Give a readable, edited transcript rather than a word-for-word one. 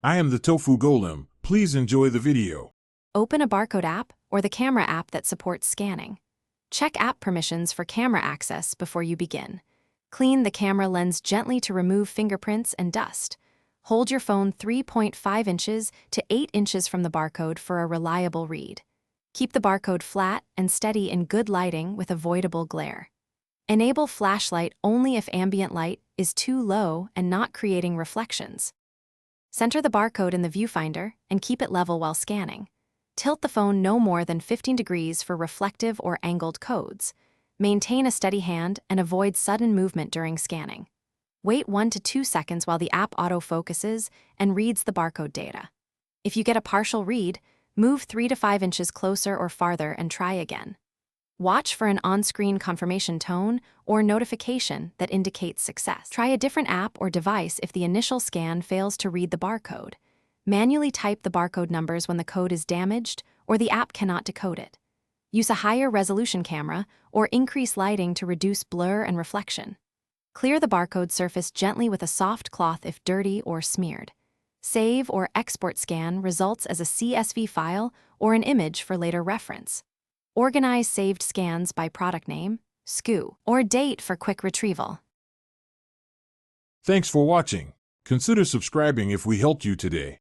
I am the Tofu Golem. Please enjoy the video. Open a barcode app or the camera app that supports scanning. Check app permissions for camera access before you begin. Clean the camera lens gently to remove fingerprints and dust. Hold your phone 3.5 inches to 8 inches from the barcode for a reliable read. Keep the barcode flat and steady in good lighting with avoidable glare. Enable flashlight only if ambient light is too low and not creating reflections. Center the barcode in the viewfinder and keep it level while scanning. Tilt the phone no more than 15 degrees for reflective or angled codes. Maintain a steady hand and avoid sudden movement during scanning. Wait 1 to 2 seconds while the app auto-focuses and reads the barcode data. If you get a partial read, move 3 to 5 inches closer or farther and try again. Watch for an on-screen confirmation tone or notification that indicates success. Try a different app or device if the initial scan fails to read the barcode. Manually type the barcode numbers when the code is damaged or the app cannot decode it. Use a higher resolution camera or increase lighting to reduce blur and reflection. Clear the barcode surface gently with a soft cloth if dirty or smeared. Save or export scan results as a CSV file or an image for later reference. Organize saved scans by product name, SKU, or date for quick retrieval. Thanks for watching. Consider subscribing if we helped you today.